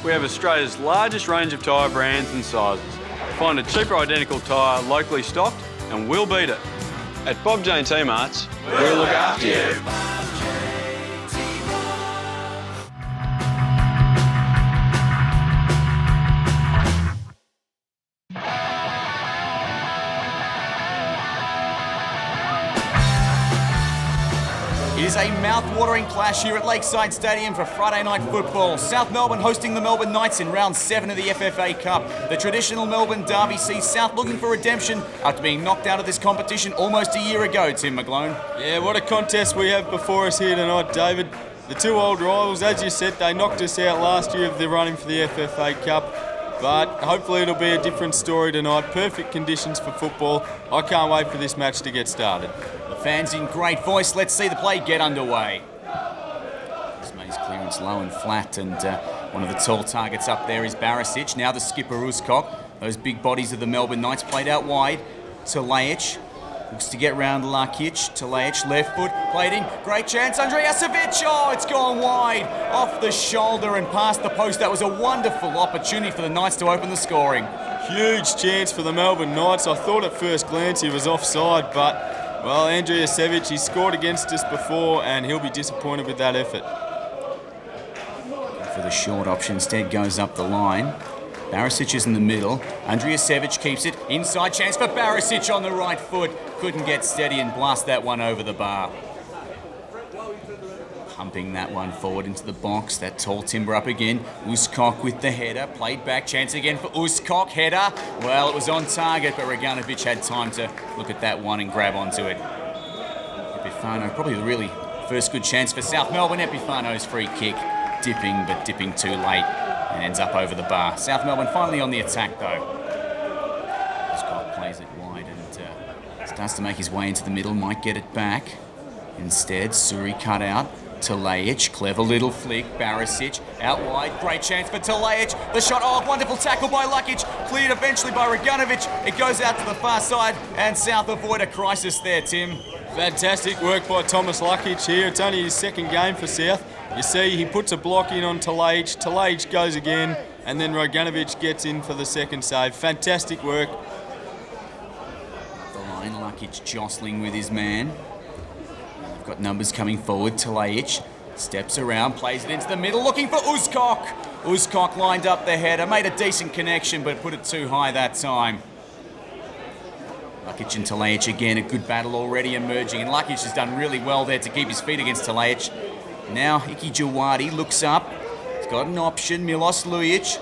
we have Australia's largest range of tyre brands and sizes. Find a cheaper identical tyre locally stocked and we'll beat it. At Bob Jane T-Marts, we'll look after you. It is a mouth-watering clash here at Lakeside Stadium for Friday night football. South Melbourne hosting the Melbourne Knights in round 7 of the FFA Cup. The traditional Melbourne derby sees South looking for redemption after being knocked out of this competition almost a year ago, Tim McGlone. Yeah, what a contest we have before us here tonight, David. The two old rivals, as you said, they knocked us out last year of the running for the FFA Cup. But hopefully it'll be a different story tonight. Perfect conditions for football. I can't wait for this match to get started. The fans in great voice. Let's see the play get underway. His clearance low and flat, and one of the tall targets up there is Barisic. Now the skipper Uscock. Those big bodies of the Melbourne Knights played out wide. Talajic looks to get round Lakic. Talajic left foot, played in. Great chance. Andrijasevic. Oh, it's gone wide. Off the shoulder and past the post. That was a wonderful opportunity for the Knights to open the scoring. Huge chance for the Melbourne Knights. I thought at first glance he was offside, but well, Andrijasevic, he scored against us before and he'll be disappointed with that effort. For the short option, instead goes up the line. Barisic is in the middle. Andrijasevic keeps it. Inside chance for Barisic on the right foot. Couldn't get steady and blast that one over the bar. Pumping that one forward into the box. That tall timber up again. Uscock with the header. Played back. Chance again for Uscock. Header. Well, it was on target, but Reganovic had time to look at that one and grab onto it. Epifano, probably the really first good chance for South Melbourne. Epifano's free kick. Dipping too late. And ends up over the bar. South Melbourne finally on the attack, though. Uscock plays it wide and starts to make his way into the middle. Might get it back. Instead, Suri cut out. Talajic, clever little flick. Barisic out wide. Great chance for Talajic. The shot, oh, wonderful tackle by Lakic. Cleared eventually by Reganovic. It goes out to the far side, and South avoid a crisis there, Tim. Fantastic work by Thomas Lakic here. It's only his second game for South. You see, he puts a block in on Talajic. Talajic goes again, and then Reganovic gets in for the second save. Fantastic work. The line, Lakic jostling with his man. Got numbers coming forward. Talajic steps around, plays it into the middle, looking for Uscock. Uscock lined up the header, made a decent connection, but put it too high that time. Lakic and Talajic again, a good battle already emerging, and Lakic has done really well there to keep his feet against Talajic. Now Iki Jawadi looks up. He's got an option. Milos Lujic.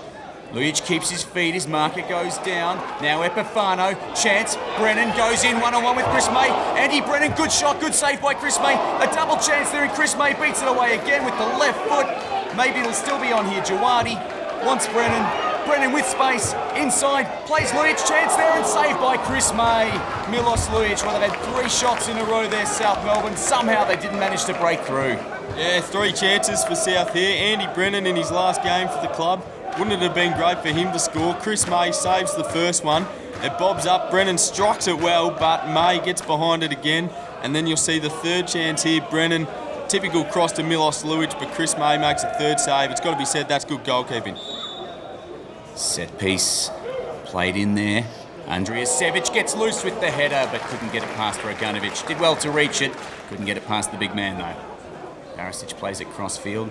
Lujic keeps his feet, his marker goes down. Now Epifano, chance, Brennan goes in one-on-one with Chris May. Andy Brennan, good shot, good save by Chris May. A double chance there and Chris May beats it away again with the left foot. Maybe it'll still be on here. Jawadi wants Brennan. Brennan with space, inside, plays Lujic, chance there and saved by Chris May. Milos Lujic, well, they've had 3 shots in a row there, South Melbourne. Somehow they didn't manage to break through. Yeah, 3 chances for South here. Andy Brennan in his last game for the club. Wouldn't it have been great for him to score? Chris May saves the first one. It bobs up. Brennan strikes it well, but May gets behind it again. And then you'll see the third chance here. Brennan, typical cross to Milos Lujic, but Chris May makes a third save. It's got to be said, that's good goalkeeping. Set piece played in there. Andrijasevic gets loose with the header, but couldn't get it past Reganovic. Did well to reach it. Couldn't get it past the big man, though. Barisic plays it cross-field.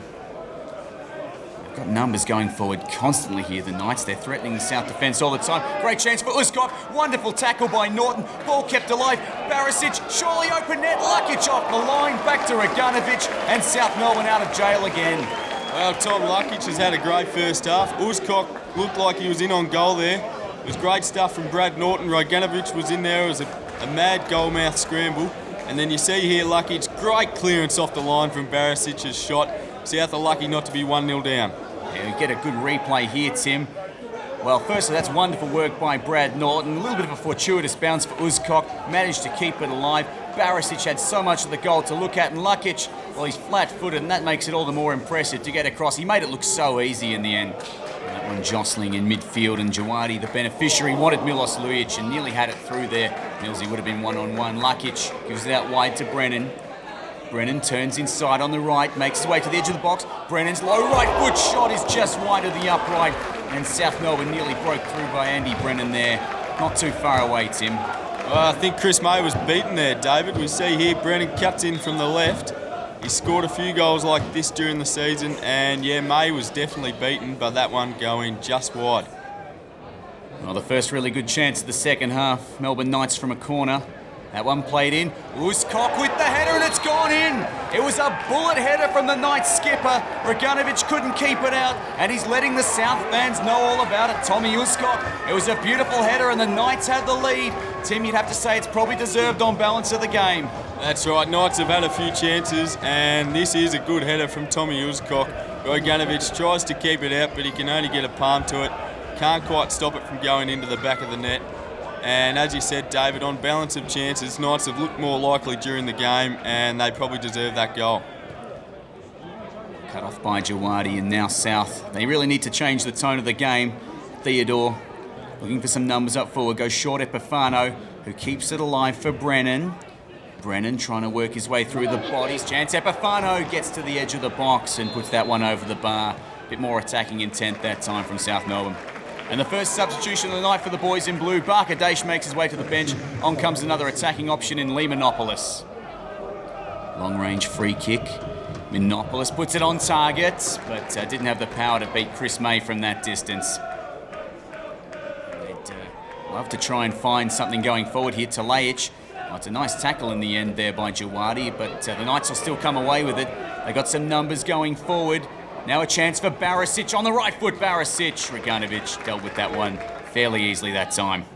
Got numbers going forward constantly here, the Knights. They're threatening the South defence all the time. Great chance for Uscock. Wonderful tackle by Norton. Ball kept alive. Barisic, surely open net. Lakic off the line. Back to Reganovic. And South Melbourne out of jail again. Well, Tom Lakic has had a great first half. Uscock looked like he was in on goal there. It was great stuff from Brad Norton. Reganovic was in there. It was a mad goalmouth scramble. And then you see here Lakic, great clearance off the line from Barisic's shot. South are lucky not to be 1-0 down. Yeah, we get a good replay here, Tim. Well, firstly, that's wonderful work by Brad Norton. A little bit of a fortuitous bounce for Uscock. Managed to keep it alive. Barisic had so much of the goal to look at, and Lakic, well, he's flat-footed, and that makes it all the more impressive to get across. He made it look so easy in the end. That one jostling in midfield, and Jawadi, the beneficiary, wanted Milos Lujic and nearly had it through there. Millsy would have been one-on-one. Lakic gives it out wide to Brennan. Brennan turns inside on the right, makes his way to the edge of the box. Brennan's low right foot shot is just wide of the upright, and South Melbourne nearly broke through by Andy Brennan there. Not too far away, Tim. Well, I think Chris May was beaten there, David. We see here Brennan cuts in from the left. He scored a few goals like this during the season, and yeah, May was definitely beaten, but that one going just wide. Well, the first really good chance of the second half. Melbourne Knights from a corner. That one played in. Uskok with the header, and it's gone in. It was a bullet header from the Knights skipper. Raganovic couldn't keep it out, and he's letting the South fans know all about it. Tommy Uskok. It was a beautiful header, and the Knights had the lead. Tim, you'd have to say it's probably deserved on balance of the game. That's right, Knights have had a few chances, and this is a good header from Tommy Uskok. Raganovic tries to keep it out, but he can only get a palm to it. Can't quite stop it from going into the back of the net. And as you said, David, on balance of chances, Knights have looked more likely during the game, and they probably deserve that goal. Cut off by Jawadi, and now South. They really need to change the tone of the game. Theodore looking for some numbers up forward. Goes short Epifano, who keeps it alive for Brennan. Brennan trying to work his way through the bodies. Chance Epifano gets to the edge of the box and puts that one over the bar. Bit more attacking intent that time from South Melbourne. And the first substitution of the night for the boys in blue. Barker Daesh makes his way to the bench. On comes another attacking option in Lee Monopolis. Long range free kick. Monopolis puts it on target, but didn't have the power to beat Chris May from that distance. They'd love to try and find something going forward here. Talajic. Well, it's a nice tackle in the end there by Jawadi, but the Knights will still come away with it. They got some numbers going forward. Now a chance for Barisic on the right foot. Barisic. Raganovic dealt with that one fairly easily that time.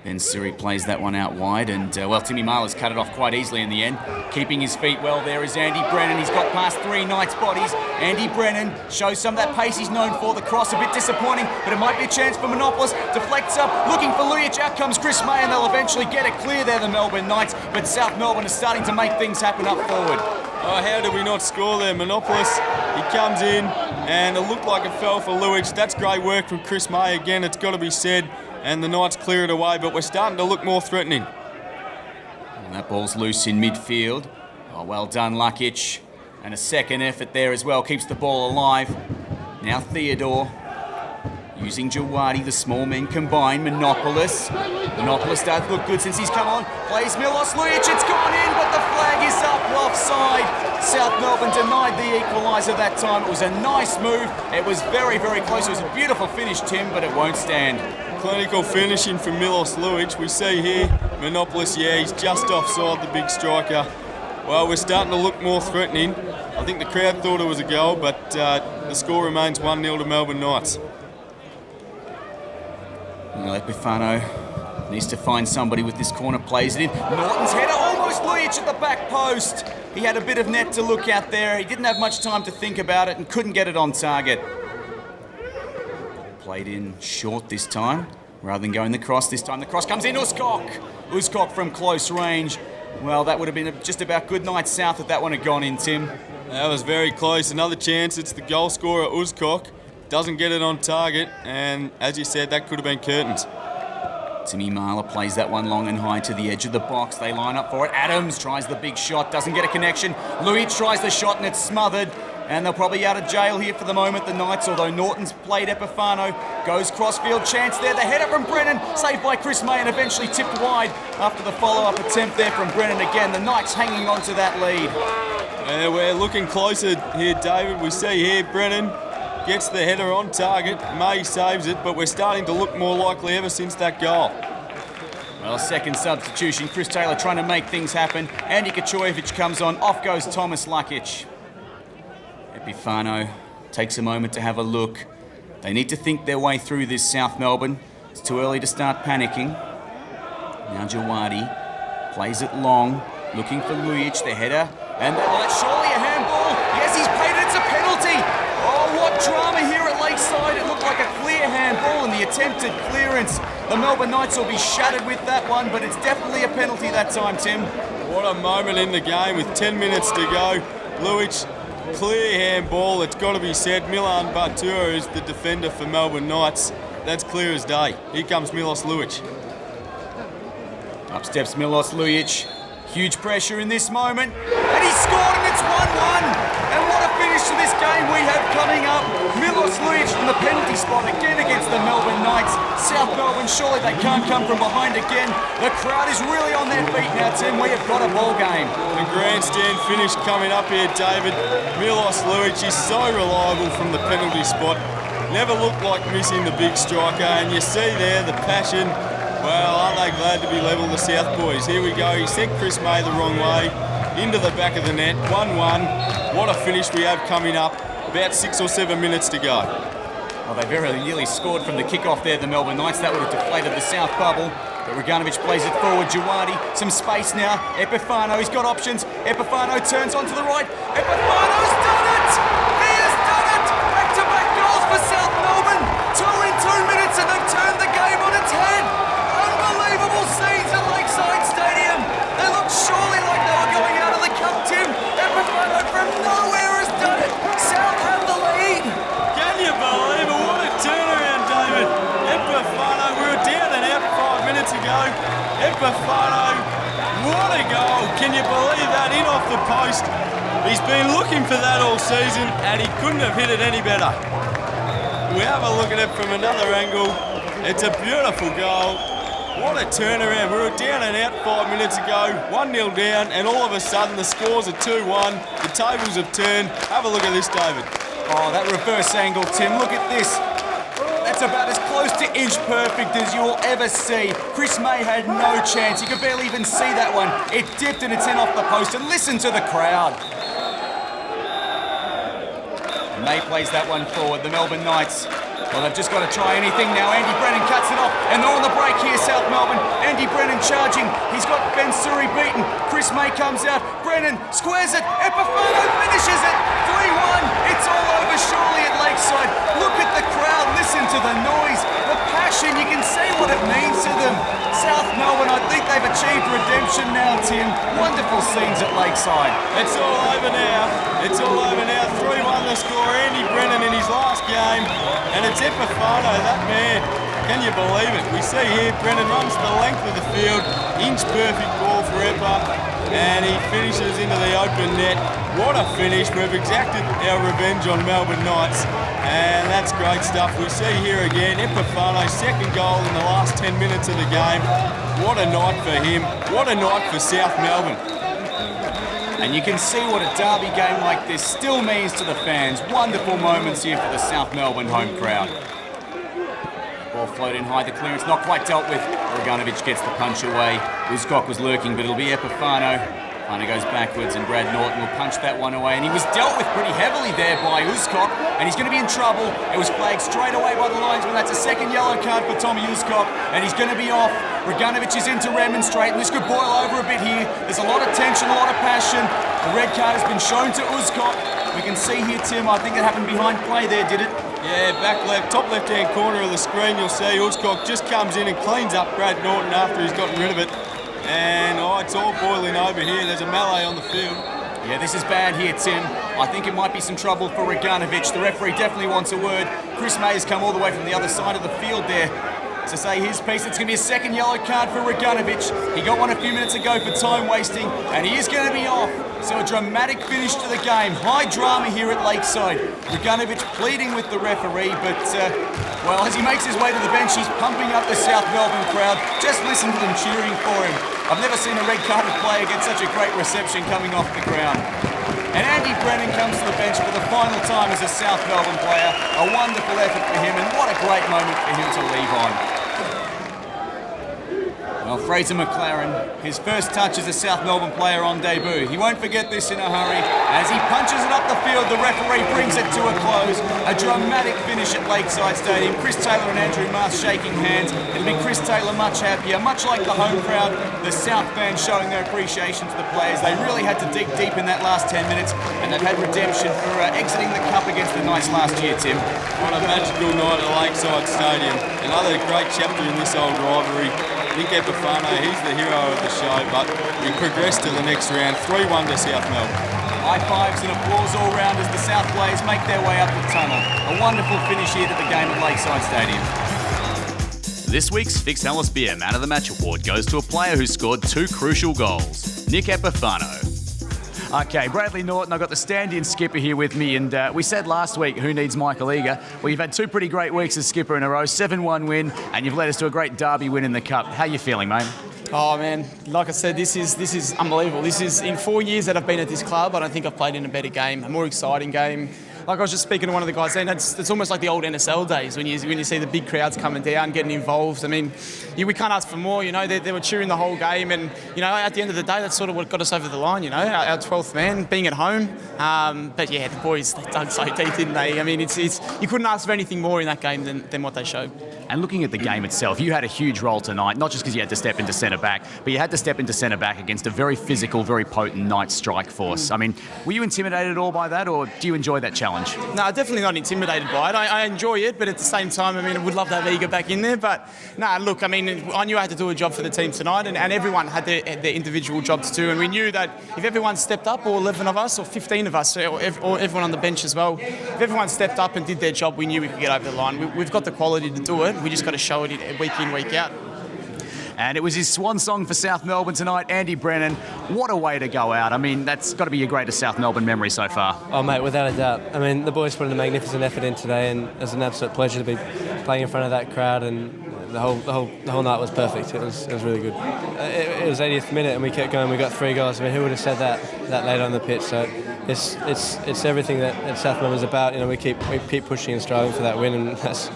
Ben Suri plays that one out wide, and Timmy Marler's cut it off quite easily in the end. Keeping his feet well there is Andy Brennan. He's got past three Knights bodies. Andy Brennan shows some of that pace he's known for. The cross a bit disappointing, but it might be a chance for Monopolis. Deflects up, looking for Lujic. Out comes Chris May, and they'll eventually get it clear there, the Melbourne Knights. But South Melbourne is starting to make things happen up forward. Oh, how did we not score there? Monopolis, he comes in, and it looked like it fell for Lujic. That's great work from Chris May again, it's got to be said. And the Knights clear it away, but we're starting to look more threatening. And that ball's loose in midfield. Oh, well done, Lukic. And a second effort there as well, keeps the ball alive. Now Theodore, using Jawadi, the small men combine. Monopolis does look good since he's come on. Plays Milos Lujic, it's gone in, but the flag is up offside. South Melbourne denied the equaliser that time. It was a nice move. It was very, very close. It was a beautiful finish, Tim, but it won't stand. Clinical finishing from Milos Lujic. We see here, Monopolis, yeah, he's just offside, the big striker. Well, we're starting to look more threatening. I think the crowd thought it was a goal, but the score remains 1-0 to Melbourne Knights. Well, Epifano needs to find somebody with this corner, plays it in. Norton's header, almost Lujic at the back post. He had a bit of net to look at there. He didn't have much time to think about it and couldn't get it on target. Played in short this time, rather than going the cross this time. The cross comes in, Uskok from close range. Well, that would have been just about good night South if that one had gone in, Tim. That was very close. Another chance. It's the goal scorer, Uskok. Doesn't get it on target, and as you said, that could have been curtains. Timmy Marler plays that one long and high to the edge of the box. They line up for it. Adams tries the big shot, doesn't get a connection. Lujic tries the shot, and it's smothered. And they'll probably out of jail here for the moment, the Knights, although Norton's played Epifano. Goes crossfield, chance there. The header from Brennan, saved by Chris May and eventually tipped wide after the follow-up attempt there from Brennan again. The Knights hanging on to that lead. We're looking closer here, David. We see here Brennan gets the header on target. May saves it, but we're starting to look more likely ever since that goal. Well, second substitution. Chris Taylor trying to make things happen. Andy Kachojevic comes on. Off goes Thomas Lukic. Epifano takes a moment to have a look. They need to think their way through this, South Melbourne. It's too early to start panicking. Now Jawadi plays it long, looking for Lujic, the header. And that's surely a handball. Yes, he's paid it. It's a penalty. Oh, what drama here at Lakeside. It looked like a clear handball and the attempted clearance. The Melbourne Knights will be shattered with that one, but it's definitely a penalty that time, Tim. What a moment in the game with 10 minutes to go. Lujic, clear handball, it's got to be said. Milan Batura is the defender for Melbourne Knights. That's clear as day. Here comes Milos Lujic. Up steps Milos Lujic. Huge pressure in this moment. And he scored and it's 1-1. And what a finish to this game we have coming up. Milos Lujic from the penalty spot again against the Melbourne Knights. South Melbourne, surely they can't come from behind again. The crowd is really on their feet now, Tim. We have got a ball game. The grandstand finish coming up here, David. Milos Lujic is so reliable from the penalty spot. Never looked like missing the big striker. And you see there the passion. Well, aren't they glad to be level, the South boys? Here we go. He sent Chris May the wrong way. Into the back of the net. 1-1. What a finish we have coming up. About 6 or 7 minutes to go. Well, they very nearly scored from the kick-off there, the Melbourne Knights. That would have deflated the South bubble. But Reganovic plays it forward. Jawadi, some space now. Epifano, he's got options. Epifano turns onto the right. Epifano's done it! He has done it! Back-to-back goals for South Melbourne. 2 in 2 minutes and they've turned the game on its head. Unbelievable scenes at Lakeside Stadium. They look surely like they were going out of the cup, Tim. Epifano from nowhere has done it. South have the lead. Can you believe it? What a turnaround, David. Epifano, we were down and out 5 minutes ago. Epifano, what a goal. Can you believe that? In off the post. He's been looking for that all season and he couldn't have hit it any better. We have a look at it from another angle. It's a beautiful goal. What a turnaround. We were down and out 5 minutes ago, 1-0 down, and all of a sudden the scores are 2-1. The tables have turned. Have a look at this, David. Oh, that reverse angle, Tim. Look at this. That's about as close to inch perfect as you'll ever see. Chris May had no chance. He could barely even see that one. It dipped and it's in off the post, and listen to the crowd. May plays that one forward, the Melbourne Knights. Well, they've just got to try anything now. Andy Brennan cuts it off, and they're on the break here, South Melbourne. Andy Brennan charging. He's got Ben Suri beaten. Chris May comes out. Brennan squares it. Epifano finishes it. 3-1. It's all over surely at Lakeside. Look at the crowd. Listen to the noise. The passion. You can see what it means to them. South Melbourne, I think they've achieved redemption now, Tim. Wonderful scenes at Lakeside. It's all over now. It's all over now. 3-1 the score. Andy Brennan in his last game. And it's Epifano, that man. Can you believe it? We see here Brennan runs the length of the field. Inch perfect ball for Epa. And he finishes into the open net. What a finish. We've exacted our revenge on Melbourne Knights. And that's great stuff. We see here again Epifano's second goal in the last 10 minutes of the game. What a night for him. What a night for South Melbourne. And you can see what a derby game like this still means to the fans. Wonderful moments here for the South Melbourne home crowd. Ball floated in high, the clearance not quite dealt with. Reganovic gets the punch away. Uzcock was lurking, but it'll be Epifano. Epifano goes backwards and Brad Norton will punch that one away. And he was dealt with pretty heavily there by Uzcock, and he's going to be in trouble. It was flagged straight away by the linesman. That's a second yellow card for Tommy Uzcock, and he's going to be off. Reganovic is in to remonstrate, and this could boil over a bit here. There's a lot of tension, a lot of passion. The red card has been shown to Uzcock. We can see here, Tim, I think it happened behind play there, did it? Yeah, back left, top left-hand corner of the screen, you'll see Uzcock just comes in and cleans up Brad Norton after he's gotten rid of it. And, it's all boiling over here. There's a melee on the field. Yeah, this is bad here, Tim. I think it might be some trouble for Reganovic. The referee definitely wants a word. Chris May has come all the way from the other side of the field there to say his piece. It's going to be a second yellow card for Reganovic. He got one a few minutes ago for time wasting, and he is going to be off. So a dramatic finish to the game. High drama here at Lakeside. Reganovic pleading with the referee, but, well, as he makes his way to the bench, he's pumping up the South Melbourne crowd. Just listen to them cheering for him. I've never seen a red-carded player get such a great reception coming off the ground. And Andy Brennan comes to the bench for the final time as a South Melbourne player. A wonderful effort for him, and what a great moment for him to leave on. Well, Fraser McLaren, his first touch as a South Melbourne player on debut. He won't forget this in a hurry. As he punches it up the field, the referee brings it to a close. A dramatic finish at Lakeside Stadium. Chris Taylor and Andrew Mast shaking hands. It'll be Chris Taylor much happier, much like the home crowd. The South fans showing their appreciation to the players. They really had to dig deep in that last 10 minutes, and they've had redemption for exiting the cup against the Knights last year, Tim. What a magical night at Lakeside Stadium. Another great chapter in this old rivalry. Nick Epifano, he's the hero of the show, but we progress to the next round, 3-1 to South Melbourne. High fives and applause all round as the South players make their way up the tunnel. A wonderful finish here to the game at Lakeside Stadium. This week's Fix Alice Beer Man of the Match award goes to a player who scored 2 crucial goals, Nick Epifano. Okay, Bradley Norton, I've got the stand-in skipper here with me, and we said last week, who needs Michael Eager? Well, you've had 2 pretty great weeks as skipper in a row, 7-1 win, and you've led us to a great derby win in the Cup. How are you feeling, mate? Oh man, like I said, this is unbelievable. This is, in 4 years that I've been at this club, I don't think I've played in a better game, a more exciting game. Like I was just speaking to one of the guys then, it's almost like the old NSL days when you see the big crowds coming down, getting involved. I mean, we can't ask for more, you know. They were cheering the whole game, and, you know, at the end of the day, that's sort of what got us over the line, you know, our 12th man, being at home. But yeah, the boys, they dug so deep, didn't they? I mean, it's you couldn't ask for anything more in that game than what they showed. And looking at the game itself, you had a huge role tonight, not just because you had to step into centre-back, but you had to step into centre-back against a very physical, very potent Knights strike force. I mean, were you intimidated at all by that, or do you enjoy that challenge? No, definitely not intimidated by it. I enjoy it, but at the same time, I mean, I would love to have Eager back in there. But, no, look, I mean, I knew I had to do a job for the team tonight, and everyone had their individual jobs too. And we knew that if everyone stepped up, or 11 of us, or 15 of us, or everyone on the bench as well, if everyone stepped up and did their job, we knew we could get over the line. We've got the quality to do it. We just got to show it week in, week out. And it was his swan song for South Melbourne tonight, Andy Brennan. What a way to go out. I mean, that's got to be your greatest South Melbourne memory so far. Oh, mate, without a doubt. I mean, the boys put in a magnificent effort in today, and it was an absolute pleasure to be playing in front of that crowd, and the whole night was perfect. It was really good. It was 80th minute, and we kept going. We got 3 goals. I mean, who would have said that late on the pitch? So it's everything that South Melbourne's about. You know, we keep pushing and striving for that win, and that's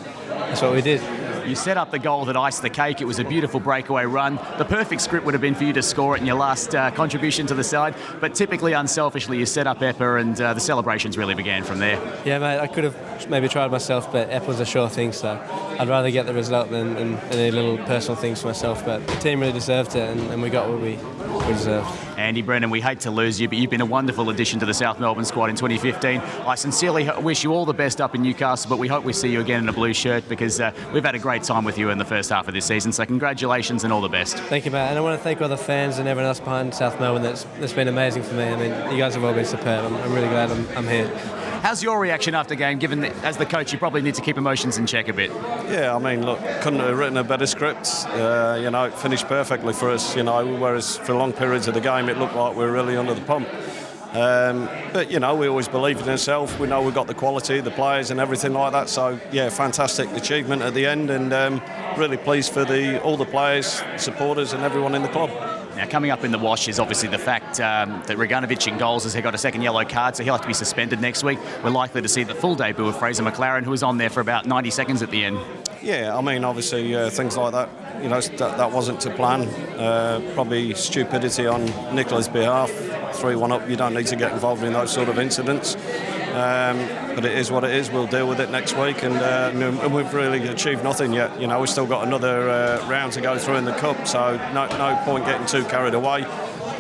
what we did. You set up the goal that iced the cake. It was a beautiful breakaway run. The perfect script would have been for you to score it in your last contribution to the side, but typically unselfishly you set up Epper, and the celebrations really began from there. Yeah, mate, I could have maybe tried myself, but Epper was a sure thing, so I'd rather get the result than any little personal things for myself. But the team really deserved it, and we got what we deserved. Andy Brennan, we hate to lose you, but you've been a wonderful addition to the South Melbourne squad in 2015. I sincerely wish you all the best up in Newcastle, but we hope we see you again in a blue shirt, because we've had a great time with you in the first half of this season. So congratulations and all the best. Thank you, mate. And I want to thank all the fans and everyone else behind South Melbourne. That's been amazing for me. I mean, you guys have all been superb. I'm really glad I'm here. How's your reaction after game, given that as the coach you probably need to keep emotions in check a bit? Yeah, I mean, look, couldn't have written a better script. You know, it finished perfectly for us, you know, whereas for long periods of the game it looked like we were really under the pump. But, you know, we always believed in ourselves. We know we've got the quality, the players and everything like that. So, yeah, fantastic achievement at the end, and really pleased for all the players, supporters and everyone in the club. Now, coming up in the wash is obviously the fact that Reganovic in goals has got a second yellow card, so he'll have to be suspended next week. We're likely to see the full debut of Fraser McLaren, who was on there for about 90 seconds at the end. Yeah, I mean, obviously things like that, you know, that wasn't to plan. Probably stupidity on Nicola's behalf. 3-1 up, you don't need to get involved in those sort of incidents. But it is what it is. We'll deal with it next week, and we've really achieved nothing yet. You know, we've still got another round to go through in the cup, so no point getting too carried away.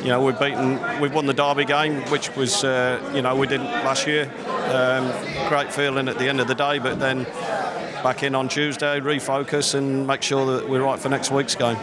You know, we've won the derby game, which was you know, we didn't last year. Great feeling at the end of the day, but then back in on Tuesday, refocus and make sure that we're right for next week's game.